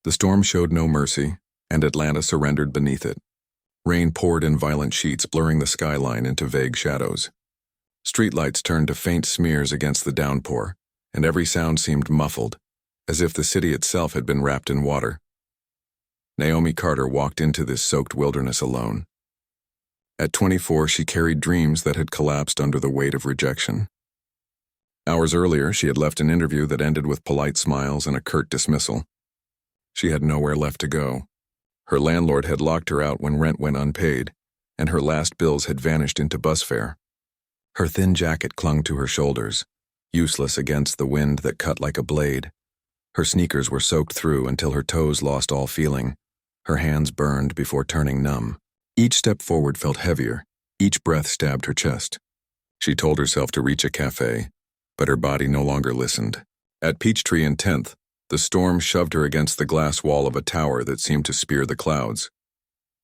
The storm showed no mercy, and Atlanta surrendered beneath it. Rain poured in violent sheets, blurring the skyline into vague shadows. Streetlights turned to faint smears against the downpour, and every sound seemed muffled, as if the city itself had been wrapped in water. Naomi Carter walked into this soaked wilderness alone. At 24, she carried dreams that had collapsed under the weight of rejection. Hours earlier, she had left an interview that ended with polite smiles and a curt dismissal. She had nowhere left to go. Her landlord had locked her out when rent went unpaid, and her last bills had vanished into bus fare. Her thin jacket clung to her shoulders, useless against the wind that cut like a blade. Her sneakers were soaked through until her toes lost all feeling. Her hands burned before turning numb. Each step forward felt heavier. Each breath stabbed her chest. She told herself to reach a cafe, but her body no longer listened. At Peachtree and 10th, the storm shoved her against the glass wall of a tower that seemed to spear the clouds.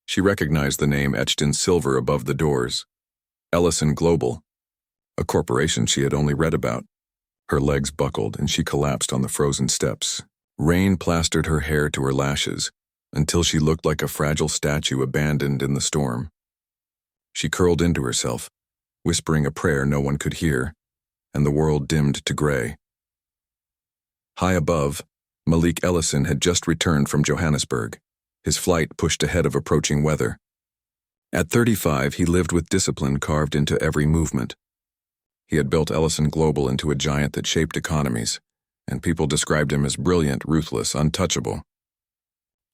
She recognized the name etched in silver above the doors. Ellison Global, a corporation she had only read about. Her legs buckled and she collapsed on the frozen steps. Rain plastered her hair to her lashes until she looked like a fragile statue abandoned in the storm. She curled into herself, whispering a prayer no one could hear, and the world dimmed to gray. High above, Malik Ellison had just returned from Johannesburg, his flight pushed ahead of approaching weather. At 35, he lived with discipline carved into every movement. He had built Ellison Global into a giant that shaped economies, and people described him as brilliant, ruthless, untouchable.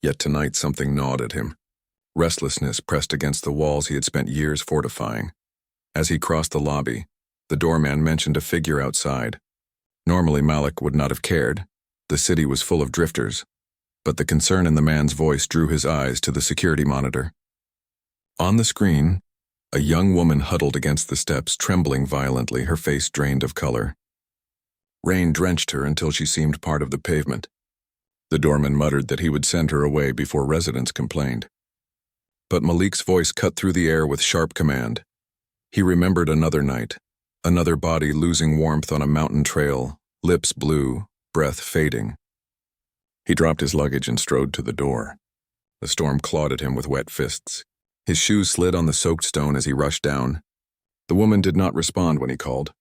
Yet tonight something gnawed at him. Restlessness pressed against the walls he had spent years fortifying. As he crossed the lobby, the doorman mentioned a figure outside. Normally Malik would not have cared. The city was full of drifters. But the concern in the man's voice drew his eyes to the security monitor. On the screen, a young woman huddled against the steps, trembling violently, her face drained of color. Rain drenched her until she seemed part of the pavement. The doorman muttered that he would send her away before residents complained. But Malik's voice cut through the air with sharp command. He remembered another night, another body losing warmth on a mountain trail, lips blue, breath fading. He dropped his luggage and strode to the door. The storm clawed at him with wet fists. His shoes slid on the soaked stone as he rushed down. The woman did not respond when he called.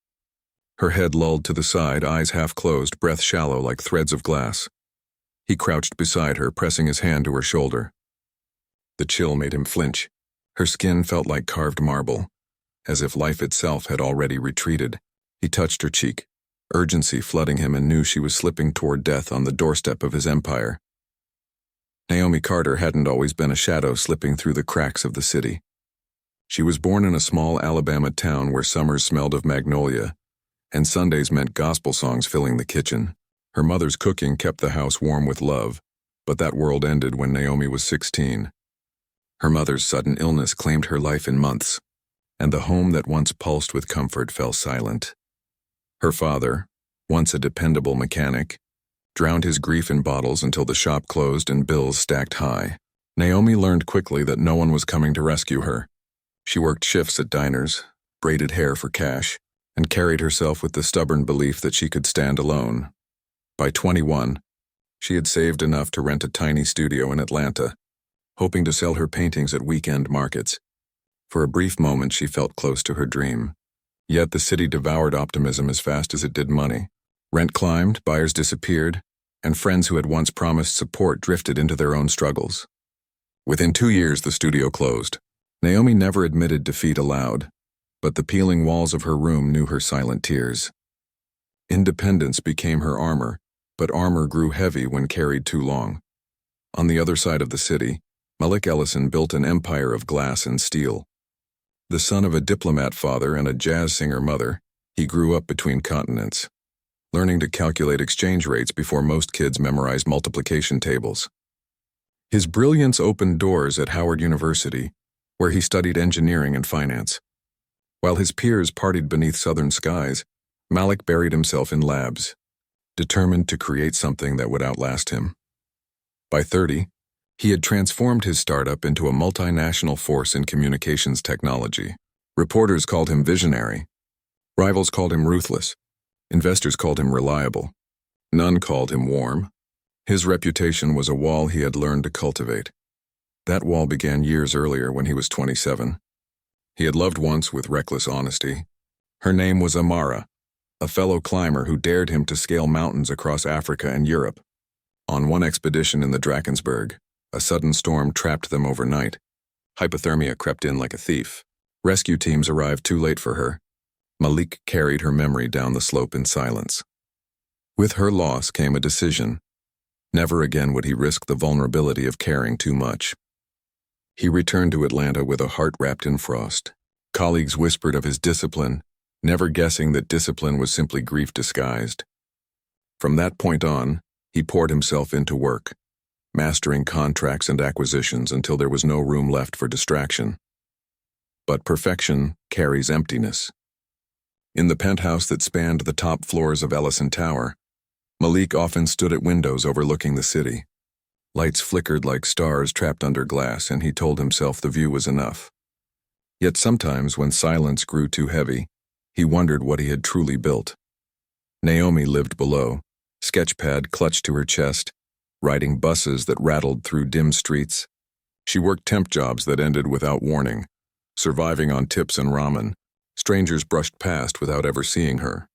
Her head lulled to the side, eyes half closed, breath shallow like threads of glass. He crouched beside her, pressing his hand to her shoulder. The chill made him flinch. Her skin felt like carved marble, as if life itself had already retreated. He touched her cheek, urgency flooding him, and knew she was slipping toward death on the doorstep of his empire. Naomi Carter hadn't always been a shadow slipping through the cracks of the city. She was born in a small Alabama town where summers smelled of magnolia, and Sundays meant gospel songs filling the kitchen. Her mother's cooking kept the house warm with love, but that world ended when Naomi was 16. Her mother's sudden illness claimed her life in months, and the home that once pulsed with comfort fell silent. Her father, once a dependable mechanic, drowned his grief in bottles until the shop closed and bills stacked high. Naomi learned quickly that no one was coming to rescue her. She worked shifts at diners, braided hair for cash, and carried herself with the stubborn belief that she could stand alone. By 21, she had saved enough to rent a tiny studio in Atlanta, hoping to sell her paintings at weekend markets. For a brief moment, she felt close to her dream. Yet the city devoured optimism as fast as it did money. Rent climbed, buyers disappeared, and friends who had once promised support drifted into their own struggles. Within 2 years, the studio closed. Naomi never admitted defeat aloud, but the peeling walls of her room knew her silent tears. Independence became her armor, but armor grew heavy when carried too long. On the other side of the city, Malik Ellison built an empire of glass and steel. The son of a diplomat father and a jazz singer mother, he grew up between continents, learning to calculate exchange rates before most kids memorized multiplication tables. His brilliance opened doors at Howard University, where he studied engineering and finance. While his peers partied beneath southern skies, Malik buried himself in labs, determined to create something that would outlast him. By 30, he had transformed his startup into a multinational force in communications technology. Reporters called him visionary. Rivals called him ruthless. Investors called him reliable. None called him warm. His reputation was a wall he had learned to cultivate. That wall began years earlier when he was 27. He had loved once with reckless honesty. Her name was Amara, a fellow climber who dared him to scale mountains across Africa and Europe. On one expedition in the Drakensberg, a sudden storm trapped them overnight. Hypothermia crept in like a thief. Rescue teams arrived too late for her. Malik carried her memory down the slope in silence. With her loss came a decision. Never again would he risk the vulnerability of caring too much. He returned to Atlanta with a heart wrapped in frost. Colleagues whispered of his discipline, never guessing that discipline was simply grief disguised. From that point on, he poured himself into work, mastering contracts and acquisitions until there was no room left for distraction. But perfection carries emptiness. In the penthouse that spanned the top floors of Ellison Tower, Malik often stood at windows overlooking the city. Lights flickered like stars trapped under glass, and he told himself the view was enough. Yet sometimes, when silence grew too heavy, he wondered what he had truly built. Naomi lived below, sketchpad clutched to her chest, riding buses that rattled through dim streets. She worked temp jobs that ended without warning, surviving on tips and ramen. Strangers brushed past without ever seeing her.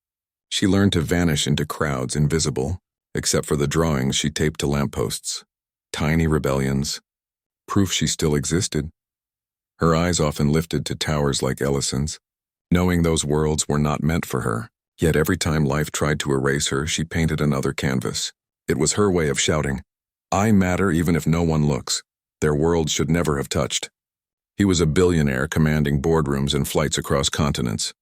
She learned to vanish into crowds invisible, except for the drawings she taped to lampposts. Tiny rebellions, proof she still existed. Her eyes often lifted to towers like Ellison's, knowing those worlds were not meant for her. Yet every time life tried to erase her, she painted another canvas. It was her way of shouting, "I matter even if no one looks." Their worlds should never have touched. He was a billionaire commanding boardrooms and flights across continents.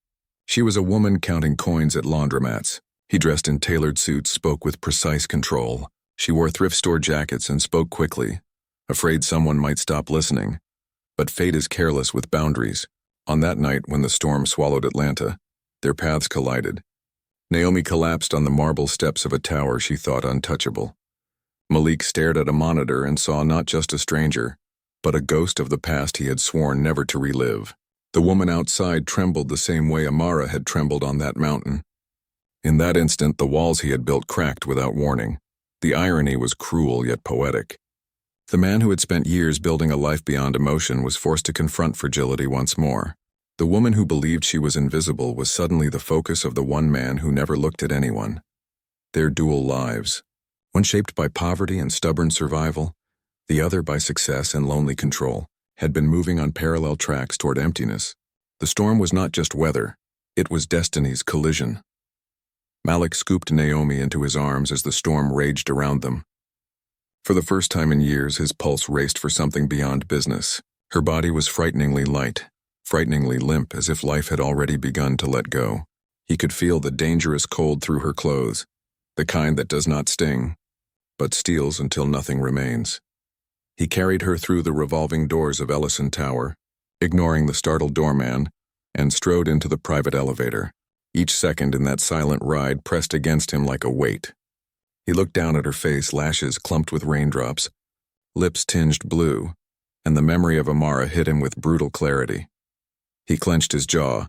She was a woman counting coins at laundromats. He dressed in tailored suits, spoke with precise control. She wore thrift store jackets and spoke quickly, afraid someone might stop listening. But fate is careless with boundaries. On that night when the storm swallowed Atlanta, their paths collided. Naomi collapsed on the marble steps of a tower she thought untouchable. Malik stared at a monitor and saw not just a stranger, but a ghost of the past he had sworn never to relive. The woman outside trembled the same way Amara had trembled on that mountain. In that instant, the walls he had built cracked without warning. The irony was cruel yet poetic. The man who had spent years building a life beyond emotion was forced to confront fragility once more. The woman who believed she was invisible was suddenly the focus of the one man who never looked at anyone. Their dual lives, one shaped by poverty and stubborn survival, the other by success and lonely control, had been moving on parallel tracks toward emptiness. The storm was not just weather, it was destiny's collision. Malik scooped Naomi into his arms as the storm raged around them. For the first time in years, his pulse raced for something beyond business. Her body was frighteningly light, frighteningly limp, as if life had already begun to let go. He could feel the dangerous cold through her clothes, the kind that does not sting, but steals until nothing remains. He carried her through the revolving doors of Ellison Tower, ignoring the startled doorman, and strode into the private elevator. Each second in that silent ride pressed against him like a weight. He looked down at her face, lashes clumped with raindrops, lips tinged blue, and the memory of Amara hit him with brutal clarity. He clenched his jaw,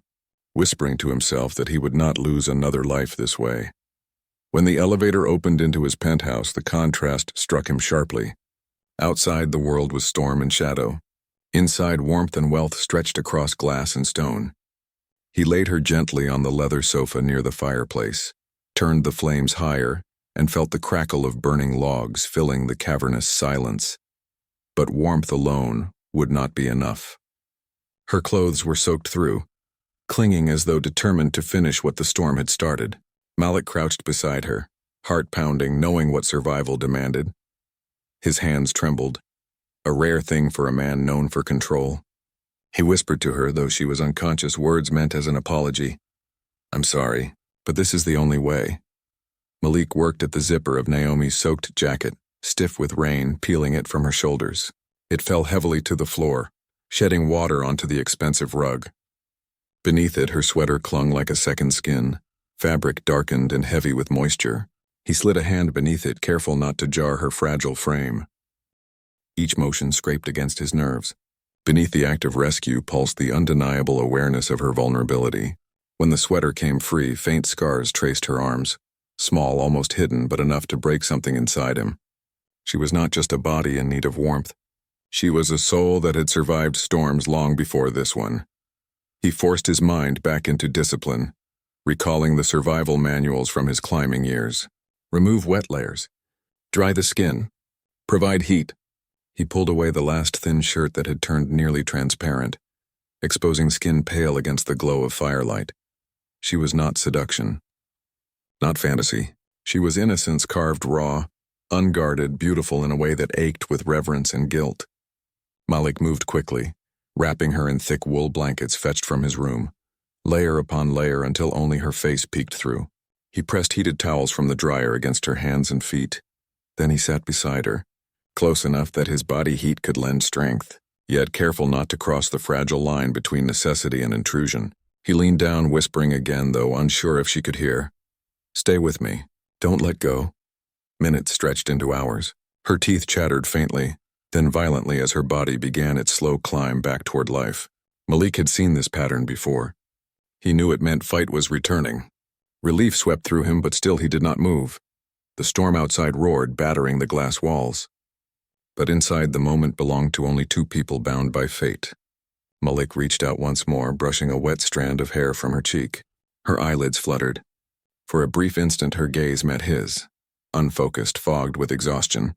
whispering to himself that he would not lose another life this way. When the elevator opened into his penthouse, the contrast struck him sharply. Outside, the world was storm and shadow. Inside, warmth and wealth stretched across glass and stone. He laid her gently on the leather sofa near the fireplace, turned the flames higher, and felt the crackle of burning logs filling the cavernous silence. But warmth alone would not be enough. Her clothes were soaked through, clinging as though determined to finish what the storm had started. Malik crouched beside her, heart pounding, knowing what survival demanded. His hands trembled, a rare thing for a man known for control. He whispered to her, though she was unconscious, words meant as an apology. "I'm sorry, but this is the only way." Malik worked at the zipper of Naomi's soaked jacket, stiff with rain, peeling it from her shoulders. It fell heavily to the floor, shedding water onto the expensive rug. Beneath it, her sweater clung like a second skin, fabric darkened and heavy with moisture. He slid a hand beneath it, careful not to jar her fragile frame. Each motion scraped against his nerves. Beneath the act of rescue pulsed the undeniable awareness of her vulnerability. When the sweater came free, faint scars traced her arms, small, almost hidden, but enough to break something inside him. She was not just a body in need of warmth. She was a soul that had survived storms long before this one. He forced his mind back into discipline, recalling the survival manuals from his climbing years. Remove wet layers. Dry the skin. Provide heat. He pulled away the last thin shirt that had turned nearly transparent, exposing skin pale against the glow of firelight. She was not seduction. Not fantasy. She was innocence carved raw, unguarded, beautiful in a way that ached with reverence and guilt. Malik moved quickly, wrapping her in thick wool blankets fetched from his room, layer upon layer until only her face peeked through. He pressed heated towels from the dryer against her hands and feet. Then he sat beside her, close enough that his body heat could lend strength, yet careful not to cross the fragile line between necessity and intrusion. He leaned down, whispering again, though unsure if she could hear. "Stay with me. Don't let go." Minutes stretched into hours. Her teeth chattered faintly, then violently as her body began its slow climb back toward life. Malik had seen this pattern before. He knew it meant fight was returning. Relief swept through him, but still he did not move. The storm outside roared, battering the glass walls. But inside, the moment belonged to only two people bound by fate. Malik reached out once more, brushing a wet strand of hair from her cheek. Her eyelids fluttered. For a brief instant her gaze met his, unfocused, fogged with exhaustion.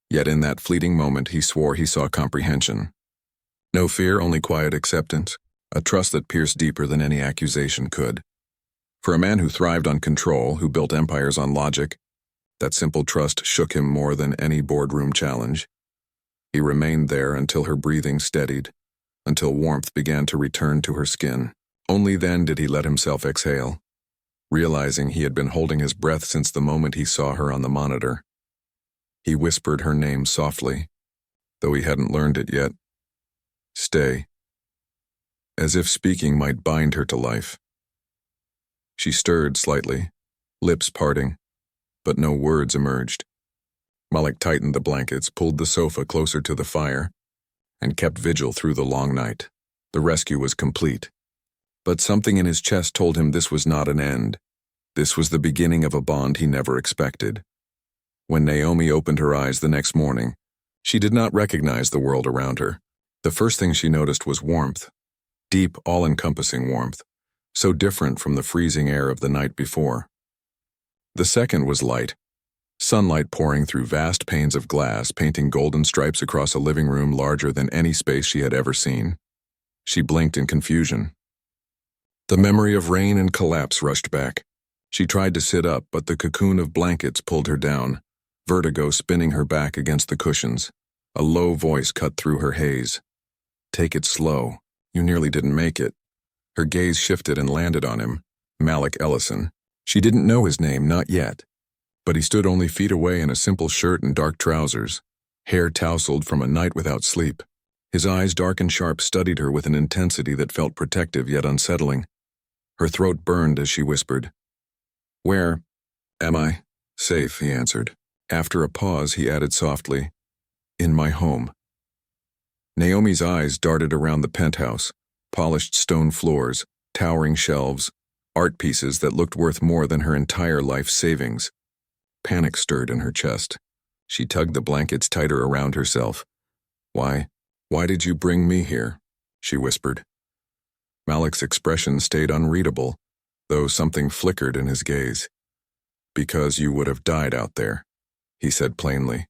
Yet in that fleeting moment he swore he saw comprehension. No fear, only quiet acceptance, a trust that pierced deeper than any accusation could. For a man who thrived on control, who built empires on logic, that simple trust shook him more than any boardroom challenge. He remained there until her breathing steadied, until warmth began to return to her skin. Only then did he let himself exhale, realizing he had been holding his breath since the moment he saw her on the monitor. He whispered her name softly, though he hadn't learned it yet. "Stay." As if speaking might bind her to life. She stirred slightly, lips parting, but no words emerged. Malik tightened the blankets, pulled the sofa closer to the fire, and kept vigil through the long night. The rescue was complete. But something in his chest told him this was not an end. This was the beginning of a bond he never expected. When Naomi opened her eyes the next morning, she did not recognize the world around her. The first thing she noticed was warmth. Deep, all-encompassing warmth, so different from the freezing air of the night before. The second was light. Sunlight pouring through vast panes of glass, painting golden stripes across a living room larger than any space she had ever seen. She blinked in confusion. The memory of rain and collapse rushed back. She tried to sit up, but the cocoon of blankets pulled her down, vertigo spinning her back against the cushions. A low voice cut through her haze. "Take it slow. You nearly didn't make it." Her gaze shifted and landed on him, Malik Ellison. She didn't know his name, not yet. But he stood only feet away in a simple shirt and dark trousers, hair tousled from a night without sleep. His eyes, dark and sharp, studied her with an intensity that felt protective yet unsettling. Her throat burned as she whispered. "Where am I?" "Safe," he answered. After a pause, he added softly, "In my home." Naomi's eyes darted around the penthouse, polished stone floors, towering shelves, art pieces that looked worth more than her entire life savings. Panic stirred in her chest. She tugged the blankets tighter around herself. Why did you bring me here?" she whispered. Malik's expression stayed unreadable, though something flickered in his gaze. "Because you would have died out there," he said plainly.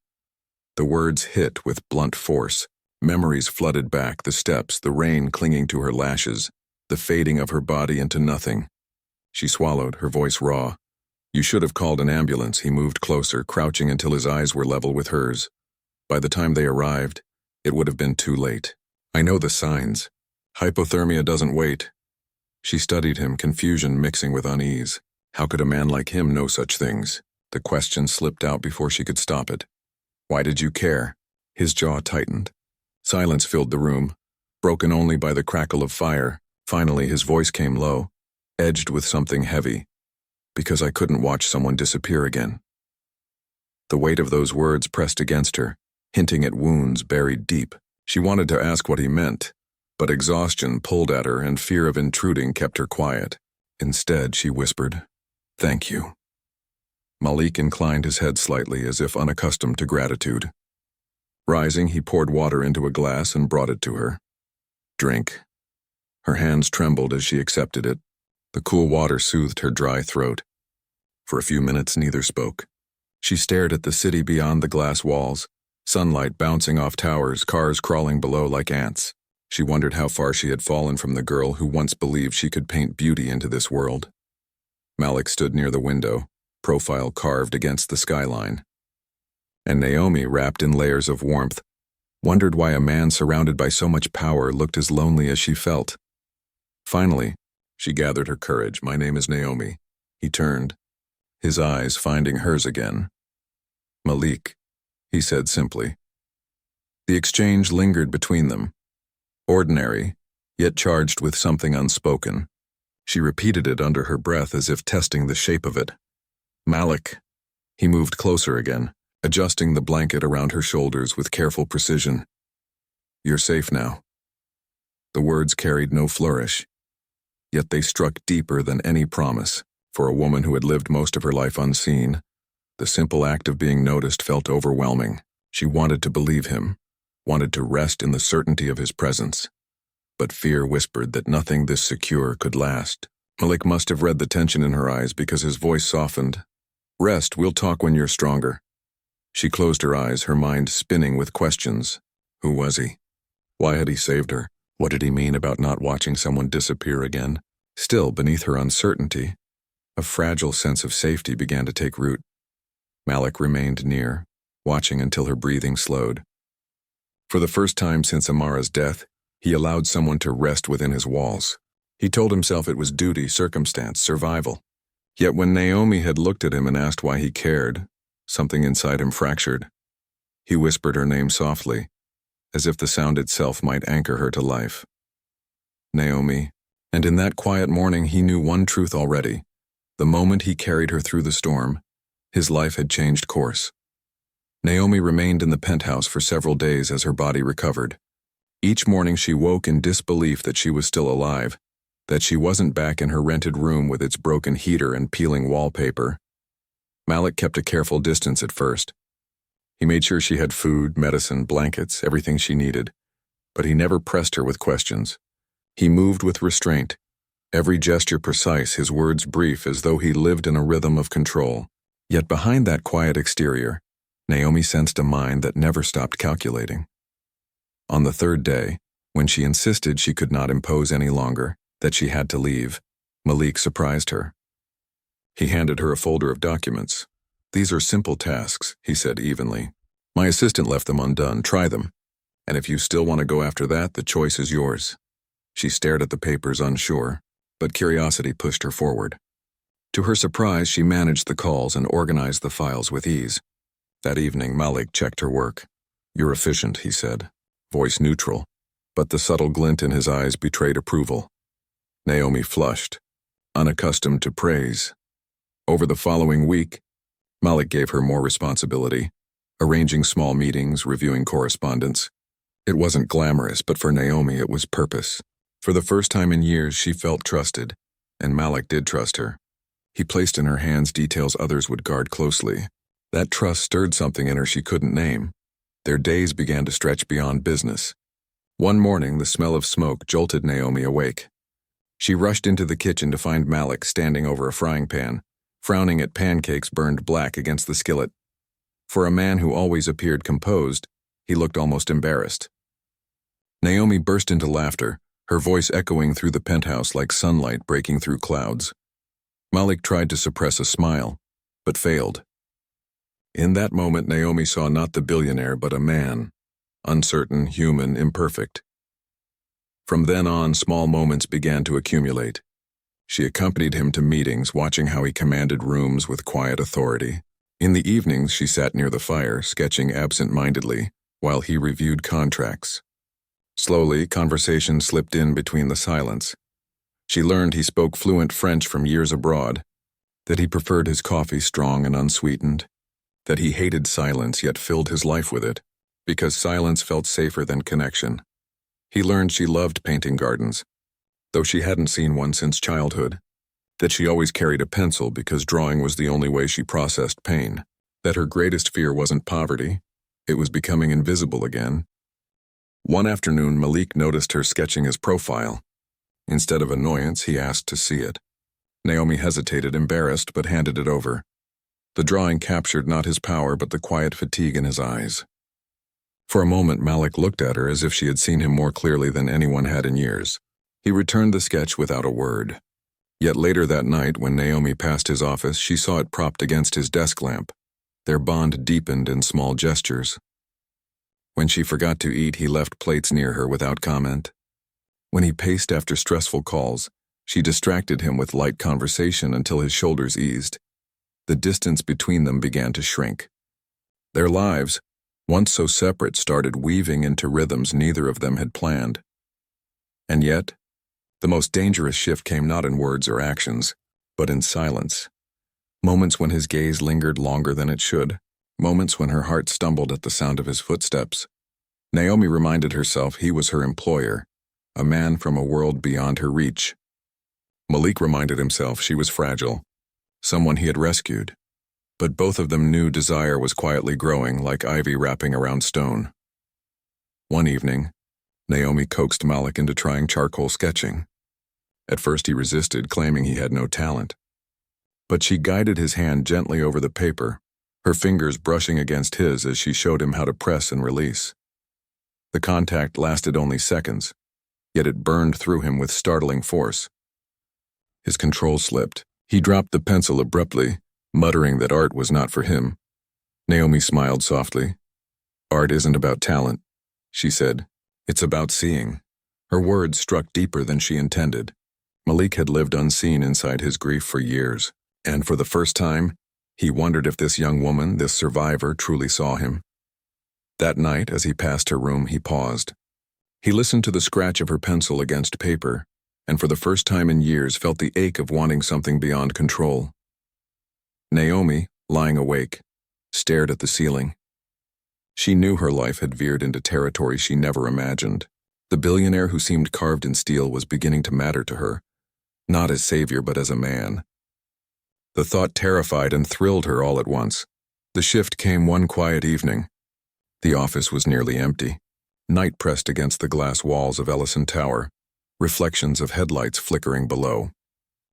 The words hit with blunt force. Memories flooded back, the steps, the rain clinging to her lashes, the fading of her body into nothing. She swallowed, her voice raw. "You should have called an ambulance." He moved closer, crouching until his eyes were level with hers. By the time they arrived, it would have been too late. "I know the signs. Hypothermia doesn't wait." She studied him, confusion mixing with unease. How could a man like him know such things? The question slipped out before she could stop it. "Why did you care?" His jaw tightened. Silence filled the room, broken only by the crackle of fire. Finally, his voice came low, edged with something heavy. "Because I couldn't watch someone disappear again." The weight of those words pressed against her, hinting at wounds buried deep. She wanted to ask what he meant, but exhaustion pulled at her and fear of intruding kept her quiet. Instead, she whispered, "Thank you." Malik inclined his head slightly as if unaccustomed to gratitude. Rising, he poured water into a glass and brought it to her. Drink. Her hands trembled as she accepted it. The cool water soothed her dry throat. For a few minutes, neither spoke. She stared at the city beyond the glass walls, sunlight bouncing off towers, cars crawling below like ants. She wondered how far she had fallen from the girl who once believed she could paint beauty into this world. Malik stood near the window, profile carved against the skyline. And Naomi, wrapped in layers of warmth, wondered why a man surrounded by so much power looked as lonely as she felt. Finally, she gathered her courage. "My name is Naomi." He turned, his eyes finding hers again. "Malik," he said simply. The exchange lingered between them. Ordinary, yet charged with something unspoken. She repeated it under her breath as if testing the shape of it. "Malik." He moved closer again, adjusting the blanket around her shoulders with careful precision. "You're safe now." The words carried no flourish, yet they struck deeper than any promise. For a woman who had lived most of her life unseen, the simple act of being noticed felt overwhelming. She wanted to believe him, wanted to rest in the certainty of his presence. But fear whispered that nothing this secure could last. Malik must have read the tension in her eyes because his voice softened. "Rest, we'll talk when you're stronger." She closed her eyes, her mind spinning with questions. Who was he? Why had he saved her? What did he mean about not watching someone disappear again? Still, beneath her uncertainty, a fragile sense of safety began to take root. Malik remained near, watching until her breathing slowed. For the first time since Amara's death, he allowed someone to rest within his walls. He told himself it was duty, circumstance, survival. Yet when Naomi had looked at him and asked why he cared, something inside him fractured. He whispered her name softly, as if the sound itself might anchor her to life. Naomi. And in that quiet morning he knew one truth already. The moment he carried her through the storm, his life had changed course. Naomi remained in the penthouse for several days as her body recovered. Each morning she woke in disbelief that she was still alive, that she wasn't back in her rented room with its broken heater and peeling wallpaper. Malik kept a careful distance at first. He made sure she had food, medicine, blankets, everything she needed, but he never pressed her with questions. He moved with restraint, every gesture precise, his words brief, as though he lived in a rhythm of control. Yet behind that quiet exterior, Naomi sensed a mind that never stopped calculating. On the third day, when she insisted she could not impose any longer, that she had to leave, Malik surprised her. He handed her a folder of documents. "These are simple tasks," he said evenly. "My assistant left them undone. Try them. And if you still want to go after that, the choice is yours." She stared at the papers, unsure, but curiosity pushed her forward. To her surprise, she managed the calls and organized the files with ease. That evening, Malik checked her work. "You're efficient," he said, voice neutral, but the subtle glint in his eyes betrayed approval. Naomi flushed, unaccustomed to praise. Over the following week, Malik gave her more responsibility, arranging small meetings, reviewing correspondence. It wasn't glamorous, but for Naomi it was purpose. For the first time in years, she felt trusted, and Malik did trust her. He placed in her hands details others would guard closely. That trust stirred something in her she couldn't name. Their days began to stretch beyond business. One morning, the smell of smoke jolted Naomi awake. She rushed into the kitchen to find Malik standing over a frying pan, frowning at pancakes burned black against the skillet. For a man who always appeared composed, he looked almost embarrassed. Naomi burst into laughter, her voice echoing through the penthouse like sunlight breaking through clouds. Malik tried to suppress a smile, but failed. In that moment, Naomi saw not the billionaire, but a man, uncertain, human, imperfect. From then on, small moments began to accumulate. She accompanied him to meetings, watching how he commanded rooms with quiet authority. In the evenings, she sat near the fire, sketching absent-mindedly, while he reviewed contracts. Slowly, conversation slipped in between the silence. She learned he spoke fluent French from years abroad, that he preferred his coffee strong and unsweetened, that he hated silence yet filled his life with it, because silence felt safer than connection. He learned she loved painting gardens, though she hadn't seen one since childhood. that she always carried a pencil because drawing was the only way she processed pain, that her greatest fear wasn't poverty, it was becoming invisible again. One afternoon, Malik noticed her sketching his profile. Instead of annoyance, he asked to see it. Naomi hesitated, embarrassed, but handed it over. The drawing captured not his power but the quiet fatigue in his eyes. For a moment, Malik looked at her as if she had seen him more clearly than anyone had in years. He returned the sketch without a word. Yet later that night, when Naomi passed his office, she saw it propped against his desk lamp. Their bond deepened in small gestures. When she forgot to eat, he left plates near her without comment. When he paced after stressful calls, she distracted him with light conversation until his shoulders eased. The distance between them began to shrink. Their lives, once so separate, started weaving into rhythms neither of them had planned. And yet, the most dangerous shift came not in words or actions, but in silence. Moments when his gaze lingered longer than it should. Moments when her heart stumbled at the sound of his footsteps. Naomi reminded herself he was her employer, a man from a world beyond her reach. Malik reminded himself she was fragile, someone he had rescued. But both of them knew desire was quietly growing like ivy wrapping around stone. One evening, Naomi coaxed Malik into trying charcoal sketching. At first he resisted, claiming he had no talent. But she guided his hand gently over the paper, her fingers brushing against his as she showed him how to press and release. The contact lasted only seconds, yet it burned through him with startling force. His control slipped. He dropped the pencil abruptly, muttering that art was not for him. Naomi smiled softly. "Art isn't about talent," she said. "It's about seeing." Her words struck deeper than she intended. Malik had lived unseen inside his grief for years, and for the first time, he wondered if this young woman, this survivor, truly saw him. That night, as he passed her room, he paused. He listened to the scratch of her pencil against paper, and for the first time in years felt the ache of wanting something beyond control. Naomi, lying awake, stared at the ceiling. She knew her life had veered into territory she never imagined. The billionaire who seemed carved in steel was beginning to matter to her, not as savior but as a man. The thought terrified and thrilled her all at once. The shift came one quiet evening. The office was nearly empty. Night pressed against the glass walls of Ellison Tower, reflections of headlights flickering below.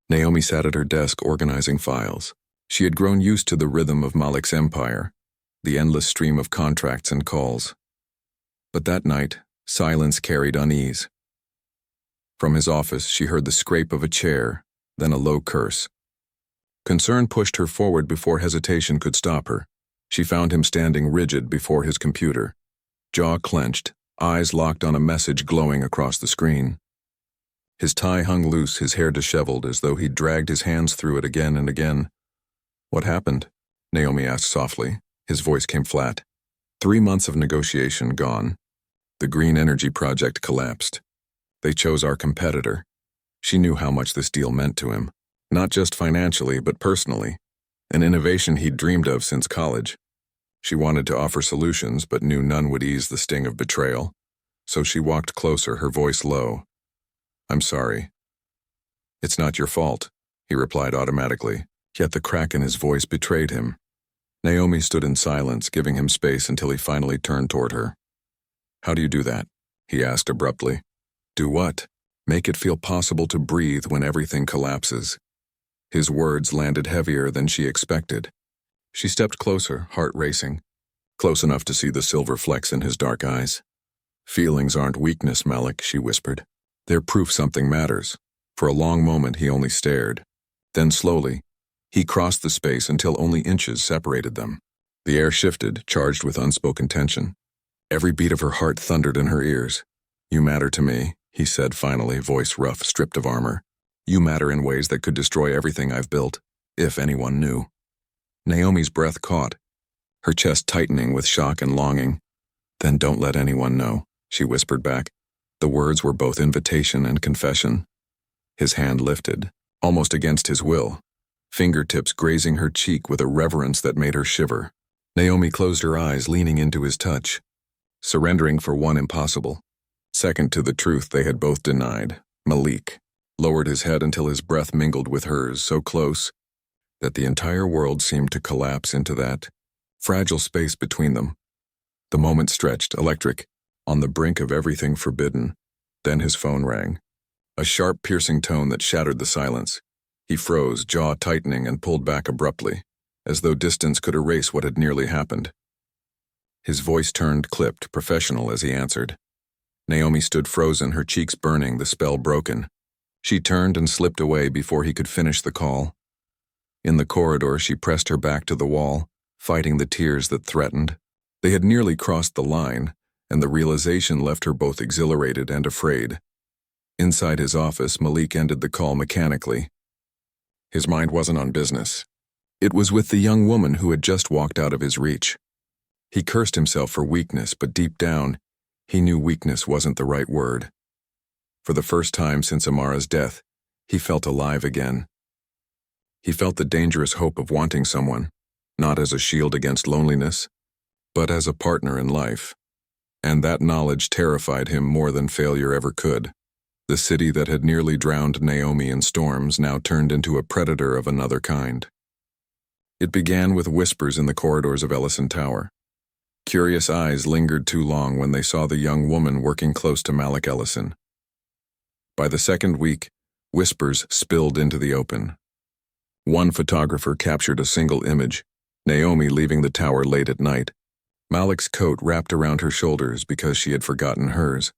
Naomi sat at her desk organizing files. She had grown used to the rhythm of Malik's empire, the endless stream of contracts and calls. But that night, silence carried unease. From his office, she heard the scrape of a chair, then a low curse. Concern pushed her forward before hesitation could stop her. She found him standing rigid before his computer, jaw clenched, eyes locked on a message glowing across the screen. His tie hung loose, his hair disheveled, as though he'd dragged his hands through it again and again. "What happened?" Naomi asked softly. His voice came flat. 3 months of negotiation gone. The green energy project collapsed. They chose our competitor. She knew how much this deal meant to him, not just financially, but personally. An innovation he'd dreamed of since college. She wanted to offer solutions, but knew none would ease the sting of betrayal. So she walked closer, her voice low. "I'm sorry." "It's not your fault," he replied automatically, yet the crack in his voice betrayed him. Naomi stood in silence, giving him space until he finally turned toward her. "How do you do that?" he asked abruptly. "Do what?" "Make it feel possible to breathe when everything collapses." His words landed heavier than she expected. She stepped closer, heart racing, close enough to see the silver flecks in his dark eyes. "Feelings aren't weakness, Malik," she whispered. "They're proof something matters." For a long moment he only stared. Then slowly, he crossed the space until only inches separated them. The air shifted, charged with unspoken tension. Every beat of her heart thundered in her ears. "You matter to me," he said finally, voice rough, stripped of armor. "You matter in ways that could destroy everything I've built, if anyone knew." Naomi's breath caught, her chest tightening with shock and longing. "Then don't let anyone know," she whispered back. The words were both invitation and confession. His hand lifted, almost against his will, fingertips grazing her cheek with a reverence that made her shiver. Naomi closed her eyes, leaning into his touch, surrendering for one impossible. Second to the truth they had both denied, Malik. lowered his head until his breath mingled with hers, so close that the entire world seemed to collapse into that fragile space between them. The moment stretched, electric, on the brink of everything forbidden. Then his phone rang. A sharp, piercing tone that shattered the silence. He froze, jaw tightening, and pulled back abruptly, as though distance could erase what had nearly happened. His voice turned clipped, professional as he answered. Naomi stood frozen, her cheeks burning, the spell broken. She turned and slipped away before he could finish the call. In the corridor, she pressed her back to the wall, fighting the tears that threatened. They had nearly crossed the line, and the realization left her both exhilarated and afraid. Inside his office, Malik ended the call mechanically. His mind wasn't on business. It was with the young woman who had just walked out of his reach. He cursed himself for weakness, but deep down, he knew weakness wasn't the right word. For the first time since Amara's death, he felt alive again. He felt the dangerous hope of wanting someone, not as a shield against loneliness, but as a partner in life. And that knowledge terrified him more than failure ever could. The city that had nearly drowned Naomi in storms now turned into a predator of another kind. It began with whispers in the corridors of Ellison Tower. Curious eyes lingered too long when they saw the young woman working close to Malik Ellison. By the second week, whispers spilled into the open. One photographer captured a single image, Naomi leaving the tower late at night, Malik's coat wrapped around her shoulders because she had forgotten hers.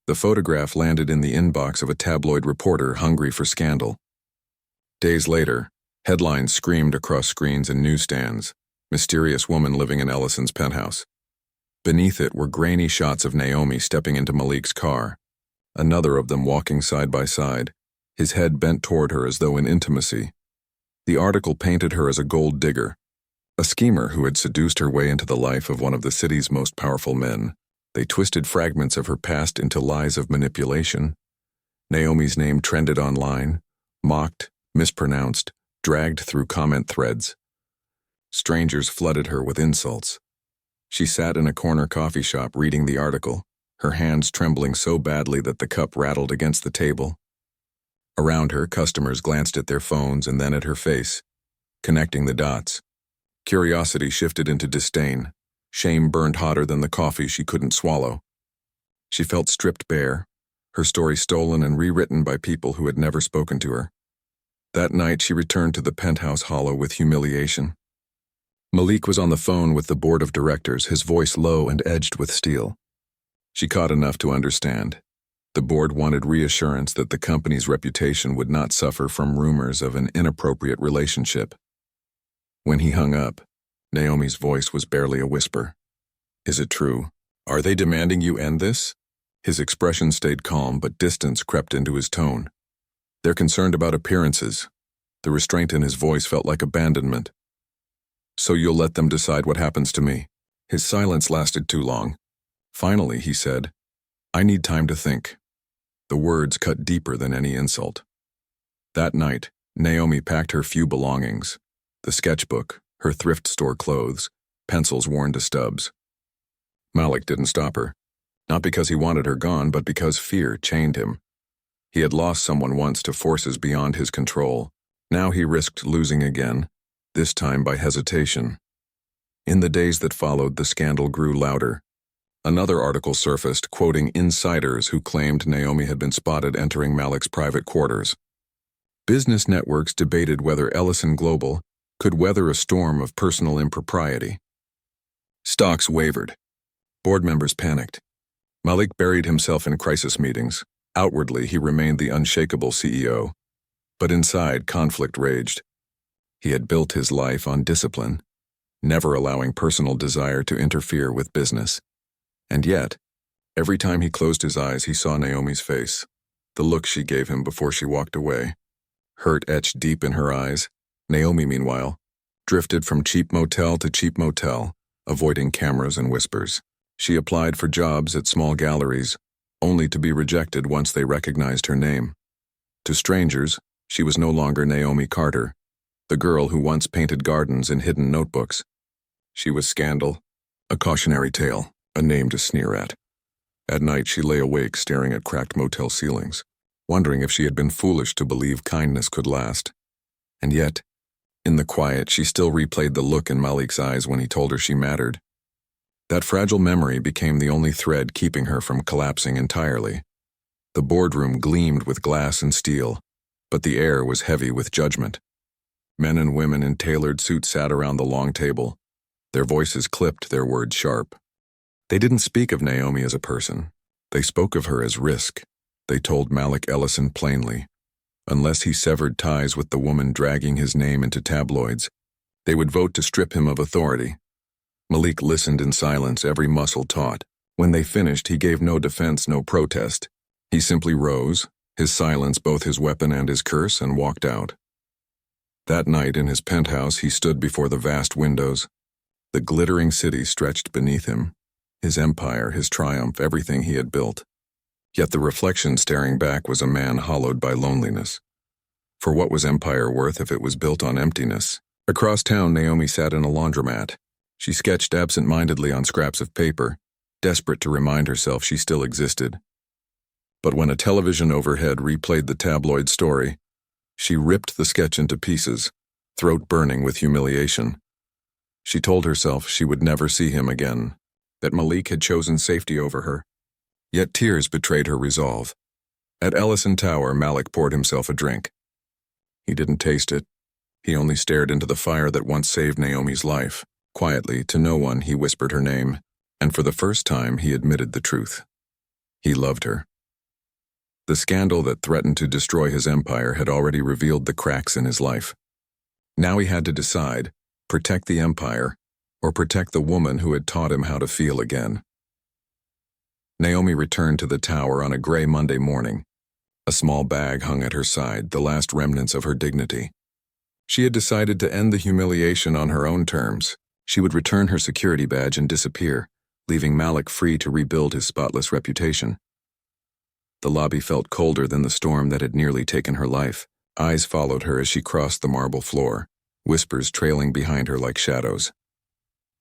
The photograph landed in the inbox of a tabloid reporter hungry for scandal. Days later, headlines screamed across screens and newsstands, "Mysterious woman living in Ellison's penthouse." Beneath it were grainy shots of Naomi stepping into Malik's car, another of them walking side by side, his head bent toward her as though in intimacy. The article painted her as a gold digger, a schemer who had seduced her way into the life of one of the city's most powerful men. They twisted fragments of her past into lies of manipulation. Naomi's name trended online, mocked, mispronounced, dragged through comment threads. Strangers flooded her with insults. She sat in a corner coffee shop reading the article, her hands trembling so badly that the cup rattled against the table. Around her, customers glanced at their phones and then at her face, connecting the dots. Curiosity shifted into disdain. Shame burned hotter than the coffee she couldn't swallow. She felt stripped bare, her story stolen and rewritten by people who had never spoken to her. That night, she returned to the penthouse hollow with humiliation. Malik was on the phone with the board of directors, his voice low and edged with steel. She caught enough to understand. The board wanted reassurance that the company's reputation would not suffer from rumors of an inappropriate relationship. When he hung up, Naomi's voice was barely a whisper. "Is it true? Are they demanding you end this?" His expression stayed calm, but distance crept into his tone. "They're concerned about appearances." The restraint in his voice felt like abandonment. "So you'll let them decide what happens to me?" His silence lasted too long. Finally, he said, "I need time to think." The words cut deeper than any insult. That night, Naomi packed her few belongings, the sketchbook, her thrift store clothes, pencils worn to stubs. Malik didn't stop her, not because he wanted her gone, but because fear chained him. He had lost someone once to forces beyond his control. Now he risked losing again, this time by hesitation. In the days that followed, the scandal grew louder. Another article surfaced, quoting insiders who claimed Naomi had been spotted entering Malik's private quarters. Business networks debated whether Ellison Global could weather a storm of personal impropriety. Stocks wavered. Board members panicked. Malik buried himself in crisis meetings. Outwardly, he remained the unshakable CEO. But inside, conflict raged. He had built his life on discipline, never allowing personal desire to interfere with business. And yet, every time he closed his eyes, he saw Naomi's face, the look she gave him before she walked away. Hurt etched deep in her eyes. Naomi, meanwhile, drifted from cheap motel to cheap motel, avoiding cameras and whispers. She applied for jobs at small galleries, only to be rejected once they recognized her name. To strangers, she was no longer Naomi Carter, the girl who once painted gardens in hidden notebooks. She was scandal, a cautionary tale, a name to sneer at. At night, she lay awake staring at cracked motel ceilings. wondering if she had been foolish to believe kindness could last. And yet, in the quiet, she still replayed the look in Malik's eyes when he told her she mattered. That fragile memory became the only thread keeping her from collapsing entirely. The boardroom gleamed with glass and steel, but the air was heavy with judgment. Men and women in tailored suits sat around the long table, their voices clipped, their words sharp. They didn't speak of Naomi as a person. They spoke of her as risk. They told Malik Ellison plainly, unless he severed ties with the woman dragging his name into tabloids, they would vote to strip him of authority. Malik listened in silence, every muscle taut. When they finished, he gave no defense, no protest. He simply rose, his silence both his weapon and his curse, and walked out. That night in his penthouse, he stood before the vast windows. The glittering city stretched beneath him, his empire, his triumph, everything he had built. Yet the reflection staring back was a man hollowed by loneliness. For what was empire worth if it was built on emptiness? Across town, Naomi sat in a laundromat. She sketched absent-mindedly on scraps of paper, desperate to remind herself she still existed. But when a television overhead replayed the tabloid story, she ripped the sketch into pieces, throat burning with humiliation. She told herself she would never see him again, that Malik had chosen safety over her. Yet tears betrayed her resolve. At Ellison Tower, Malik poured himself a drink. He didn't taste it. He only stared into the fire that once saved Naomi's life. Quietly, to no one, he whispered her name, and for the first time he admitted the truth. He loved her. The scandal that threatened to destroy his empire had already revealed the cracks in his life. Now he had to decide, protect the empire, or protect the woman who had taught him how to feel again. Naomi returned to the tower on a gray Monday morning. A small bag hung at her side, the last remnants of her dignity. She had decided to end the humiliation on her own terms. She would return her security badge and disappear, leaving Malik free to rebuild his spotless reputation. The lobby felt colder than the storm that had nearly taken her life. Eyes followed her as she crossed the marble floor, whispers trailing behind her like shadows.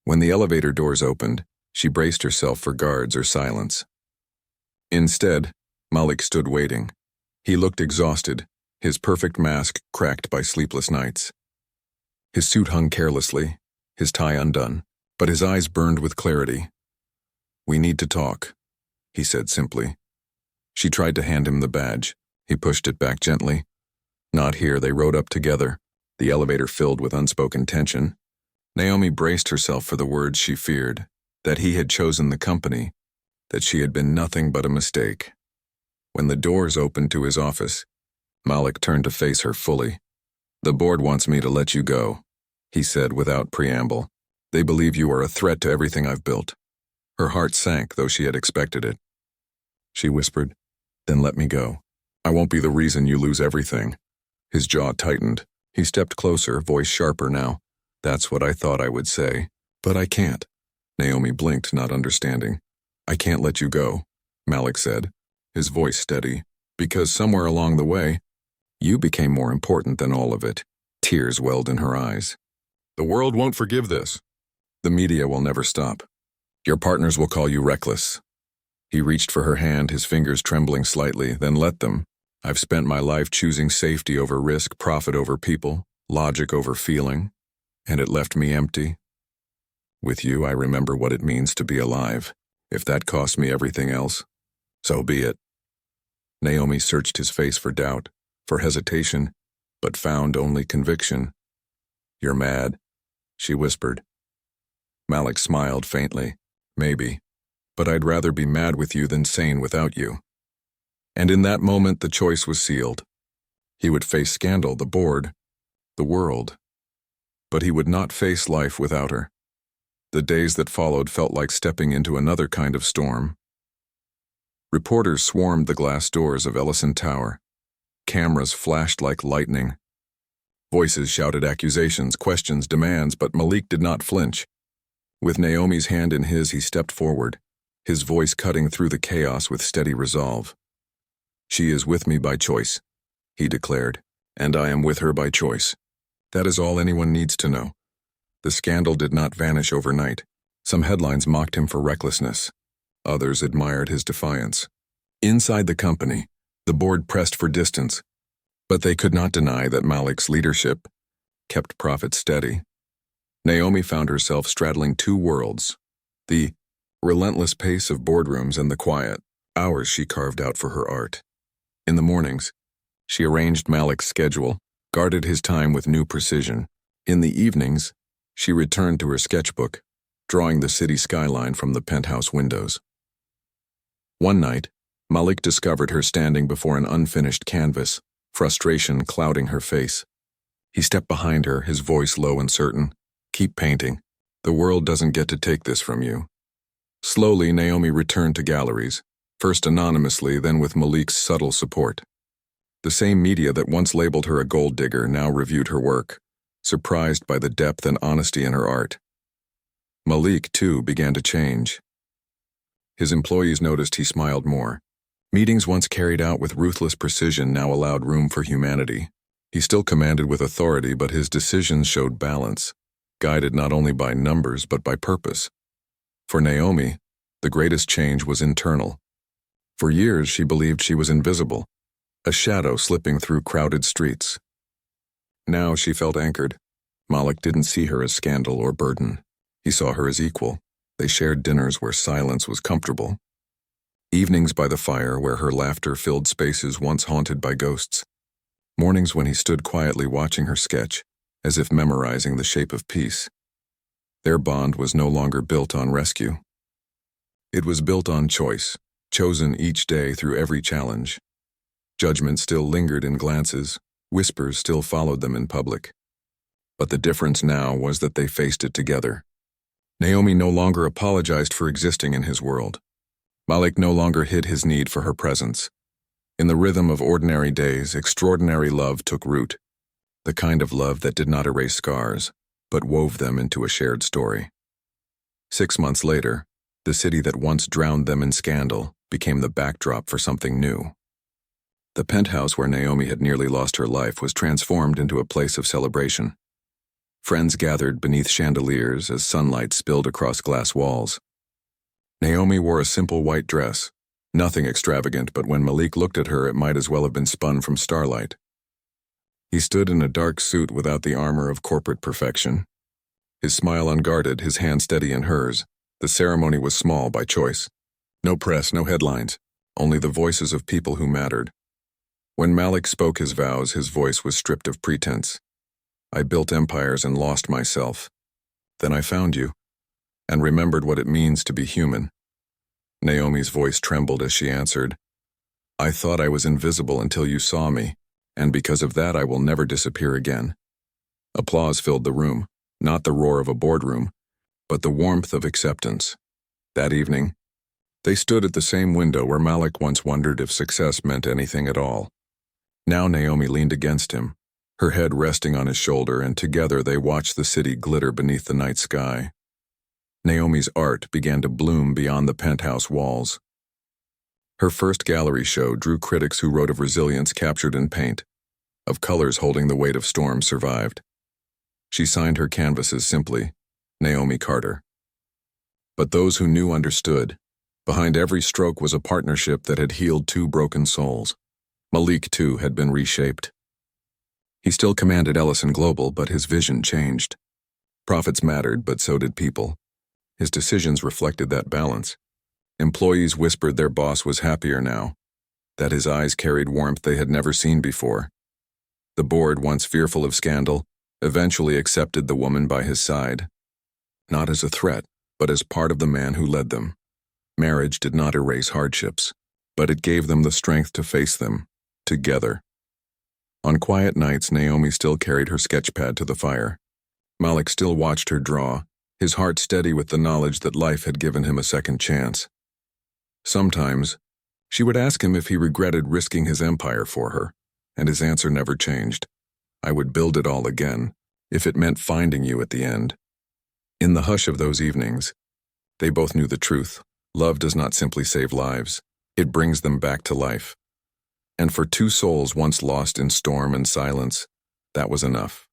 When the elevator doors opened, she braced herself for guards or silence. Instead, Malik stood waiting. He looked exhausted, his perfect mask cracked by sleepless nights. His suit hung carelessly, his tie undone, but his eyes burned with clarity. "We need to talk," he said simply. She tried to hand him the badge. He pushed it back gently. Not here. They rode up together, the elevator filled with unspoken tension. Naomi braced herself for the words she feared, that he had chosen the company, that she had been nothing but a mistake. When the doors opened to his office, Malik turned to face her fully. "The board wants me to let you go," he said without preamble. "They believe you are a threat to everything I've built." Her heart sank, though she had expected it. She whispered, "Then let me go. I won't be the reason you lose everything." His jaw tightened. He stepped closer, voice sharper now. "That's what I thought I would say. But I can't." Naomi blinked, not understanding. "I can't let you go," Malik said, his voice steady, "because somewhere along the way, you became more important than all of it." Tears welled in her eyes. "The world won't forgive this. The media will never stop. Your partners will call you reckless." He reached for her hand, his fingers trembling slightly, then let them. "I've spent my life choosing safety over risk, profit over people, logic over feeling, and it left me empty. With you, I remember what it means to be alive. If that costs me everything else, so be it." Naomi searched his face for doubt, for hesitation, but found only conviction. "You're mad," she whispered. Malik smiled faintly. "Maybe. But I'd rather be mad with you than sane without you." And in that moment, the choice was sealed. He would face scandal, the board, the world. But he would not face life without her. The days that followed felt like stepping into another kind of storm. Reporters swarmed the glass doors of Ellison Tower. Cameras flashed like lightning. Voices shouted accusations, questions, demands, but Malik did not flinch. With Naomi's hand in his, he stepped forward, his voice cutting through the chaos with steady resolve. "She is with me by choice," he declared, "and I am with her by choice. That is all anyone needs to know." The scandal did not vanish overnight. Some headlines mocked him for recklessness. Others admired his defiance. Inside the company, The board pressed for distance, but they could not deny that Malik's leadership kept profits steady. Naomi found herself straddling two worlds, the relentless pace of boardrooms and the quiet hours she carved out for her art. In the mornings, she arranged Malik's schedule, guarded his time with new precision. In the evenings, she returned to her sketchbook, drawing the city skyline from the penthouse windows. One night, Malik discovered her standing before an unfinished canvas, frustration clouding her face. He stepped behind her, his voice low and certain. "Keep painting. The world doesn't get to take this from you." Slowly, Naomi returned to galleries, first anonymously, then with Malik's subtle support. The same media that once labeled her a gold digger now reviewed her work, surprised by the depth and honesty in her art. Malik, too, began to change. His employees noticed he smiled more. Meetings once carried out with ruthless precision now allowed room for humanity. He still commanded with authority, but his decisions showed balance, guided not only by numbers but by purpose. For Naomi, the greatest change was internal. For years she believed she was invisible, a shadow slipping through crowded streets. Now she felt anchored. Malik didn't see her as scandal or burden. He saw her as equal. They shared dinners where silence was comfortable. Evenings by the fire where her laughter filled spaces once haunted by ghosts. Mornings when he stood quietly watching her sketch, as if memorizing the shape of peace. Their bond was no longer built on rescue. It was built on choice, chosen each day through every challenge. Judgment still lingered in glances, whispers still followed them in public. But the difference now was that they faced it together. Naomi no longer apologized for existing in his world. Malik no longer hid his need for her presence. In the rhythm of ordinary days, extraordinary love took root, the kind of love that did not erase scars, but wove them into a shared story. 6 months later, the city that once drowned them in scandal became the backdrop for something new. The penthouse where Naomi had nearly lost her life was transformed into a place of celebration. Friends gathered beneath chandeliers as sunlight spilled across glass walls. Naomi wore a simple white dress, nothing extravagant, but when Malik looked at her, it might as well have been spun from starlight. He stood in a dark suit without the armor of corporate perfection. His smile unguarded, his hand steady in hers. The ceremony was small by choice. No press, no headlines, only the voices of people who mattered. When Malik spoke his vows, his voice was stripped of pretense. "I built empires and lost myself. Then I found you, and remembered what it means to be human." Naomi's voice trembled as she answered, "I thought I was invisible until you saw me, and because of that I will never disappear again." Applause filled the room, not the roar of a boardroom, but the warmth of acceptance. That evening, they stood at the same window where Malik once wondered if success meant anything at all. Now Naomi leaned against him, her head resting on his shoulder, and together they watched the city glitter beneath the night sky. Naomi's art began to bloom beyond the penthouse walls. Her first gallery show drew critics who wrote of resilience captured in paint, of colors holding the weight of storms survived. She signed her canvases simply, Naomi Carter. But those who knew understood. Behind every stroke was a partnership that had healed two broken souls. Malik, too, had been reshaped. He still commanded Ellison Global, but his vision changed. Profits mattered, but so did people. His decisions reflected that balance. Employees whispered their boss was happier now, that his eyes carried warmth they had never seen before. The board, once fearful of scandal, eventually accepted the woman by his side. Not as a threat, but as part of the man who led them. Marriage did not erase hardships, but it gave them the strength to face them, together. On quiet nights, Naomi still carried her sketchpad to the fire. Malik still watched her draw, his heart steady with the knowledge that life had given him a second chance. Sometimes, she would ask him if he regretted risking his empire for her, and his answer never changed. "I would build it all again, if it meant finding you at the end." In the hush of those evenings, they both knew the truth. Love does not simply save lives, it brings them back to life. And for two souls once lost in storm and silence, that was enough.